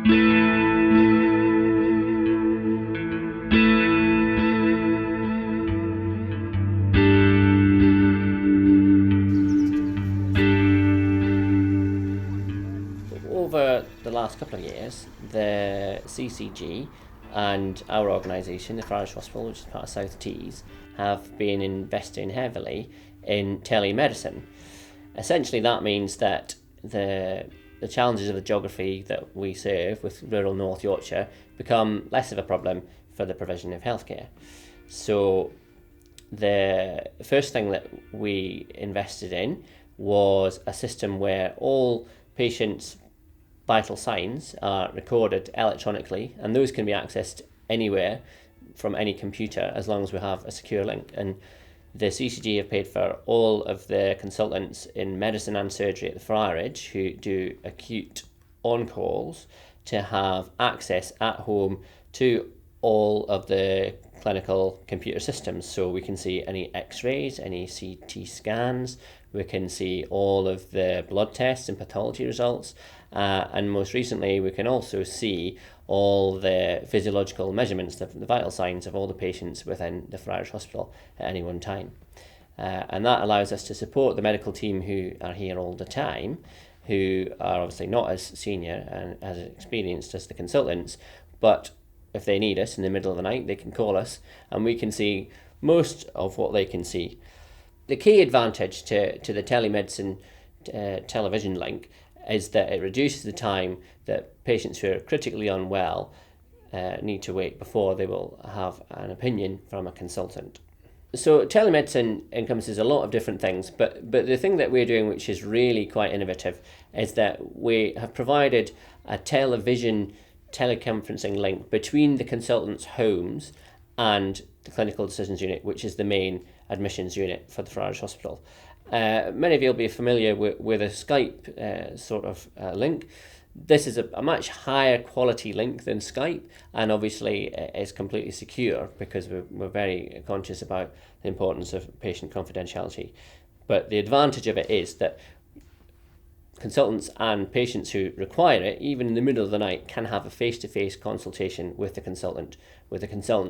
Over the last couple of years, the CCG and our organisation, the Friars Hospital, which is part of South Tees, have been investing heavily in telemedicine. Essentially, that means that the challenges of the geography that we serve with rural North Yorkshire become less of a problem for the provision of healthcare. So the first thing that we invested in was a system where all patients' vital signs are recorded electronically, and those can be accessed anywhere from any computer as long as we have a secure link. And the CCG have paid for all of the consultants in medicine and surgery at the Friarage who do acute on-calls to have access at home to all of the clinical computer systems. So we can see any x-rays, any CT scans, we can see all of the blood tests and pathology results, and most recently we can also see all the physiological measurements, the vital signs of all the patients within the Friars Hospital at any one time. And that allows us to support the medical team who are here all the time, who are obviously not as senior and as experienced as the consultants, but if they need us in the middle of the night, they can call us and we can see most of what they can see. The key advantage to the telemedicine television link is that it reduces the time that patients who are critically unwell need to wait before they will have an opinion from a consultant. So telemedicine encompasses a lot of different things, but the thing that we're doing, which is really quite innovative, is that we have provided a television teleconferencing link between the consultants' homes and the clinical decisions unit, which is the main admissions unit for the Friars Hospital. Many of you will be familiar with a Skype link. This is a much higher quality link than Skype, and obviously is completely secure because we're very conscious about the importance of patient confidentiality. But the advantage of it is that consultants and patients who require it, even in the middle of the night, can have a face-to-face consultation with the consultant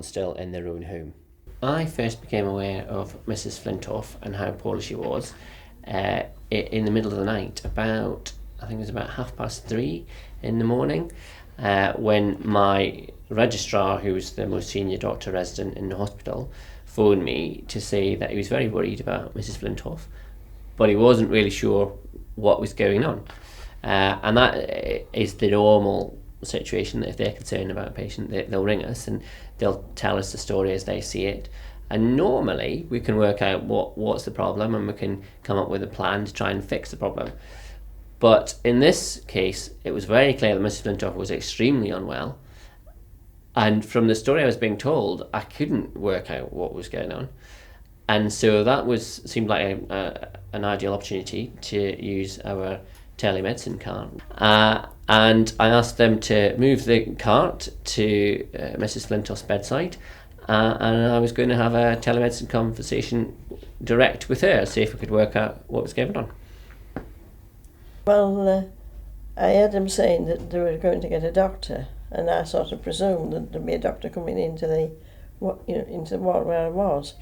still in their own home. I first became aware of Mrs. Flintoff and how poorly she was in the middle of the night, I think it was about 3:30 in the morning, when my registrar, who was the most senior doctor resident in the hospital, phoned me to say that he was very worried about Mrs. Flintoff, but he wasn't really sure what was going on. And that is the normal situation, that if they're concerned about a patient, they'll ring us and they'll tell us the story as they see it. And normally we can work out what's the problem and we can come up with a plan to try and fix the problem. But in this case, it was very clear that Mrs. Flintoff was extremely unwell. And from the story I was being told, I couldn't work out what was going on. And so that seemed like an ideal opportunity to use our telemedicine cart. And I asked them to move the cart to Mrs. Flintoff's bedside, and I was going to have a telemedicine conversation direct with her, see if we could work out what was going on. Well, I heard them saying that they were going to get a doctor, and I sort of presumed that there'd be a doctor coming into the ward where I was.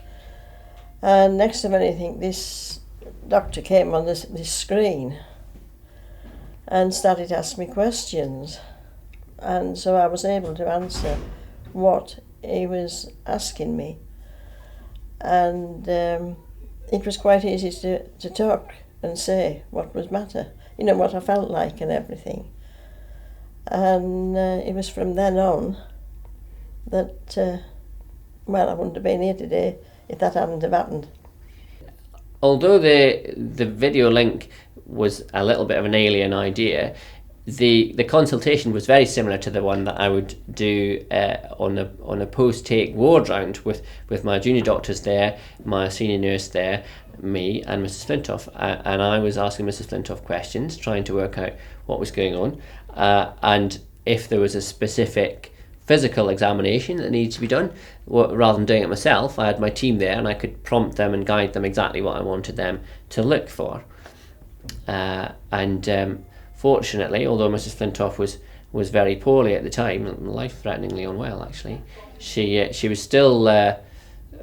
And next to anything, this doctor came on this screen and started to ask me questions, and so I was able to answer what he was asking me, and it was quite easy to talk and say what was matter, what I felt like and everything. And it was from then on that I wouldn't have been here today if that hadn't have happened. Although the video link was a little bit of an alien idea, the consultation was very similar to the one that I would do on a post-take ward round with my junior doctors there, my senior nurse there, me and Mrs. Flintoff, and I was asking Mrs. Flintoff questions, trying to work out what was going on, and if there was a specific physical examination that needed to be done, rather than doing it myself, I had my team there and I could prompt them and guide them exactly what I wanted them to look for. And fortunately, although Mrs. Flintoff was very poorly at the time, life-threateningly unwell actually, she was still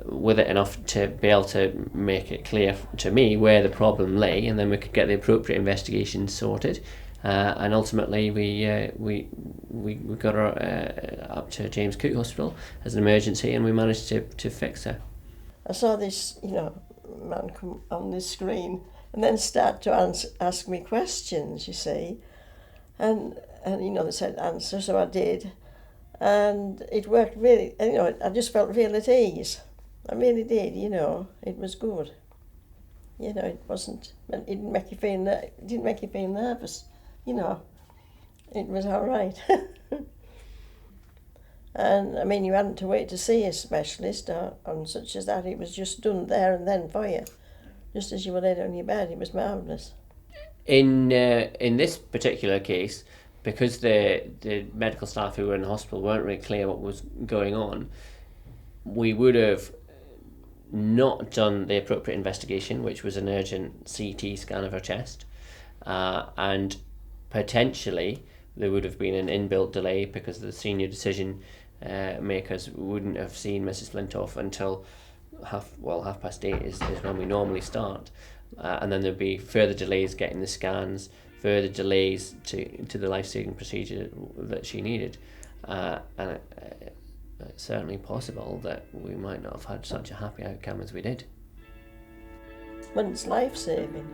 with it enough to be able to make it clear to me where the problem lay, and then we could get the appropriate investigation sorted. And ultimately, we got her up to James Cook Hospital as an emergency, and we managed to fix her. I saw this, man come on the screen and then start to ask me questions, you see, and they said answer, so I did, and it worked really. I just felt real at ease. I really did. It was good. It wasn't. It didn't make you feel. It didn't make you feel nervous. It was all right. And you hadn't to wait to see a specialist on such as that. It was just done there and then for you, just as you were laid on your bed. It was marvellous. In this particular case, because the medical staff who were in the hospital weren't really clear what was going on, we would have not done the appropriate investigation, which was an urgent CT scan of her chest, and potentially there would have been an inbuilt delay because the senior decision makers wouldn't have seen Mrs. Flintoff until 8:30 is when we normally start, and then there'd be further delays getting the scans, further delays to the life-saving procedure that she needed, and it's certainly possible that we might not have had such a happy outcome as we did. But it's life-saving.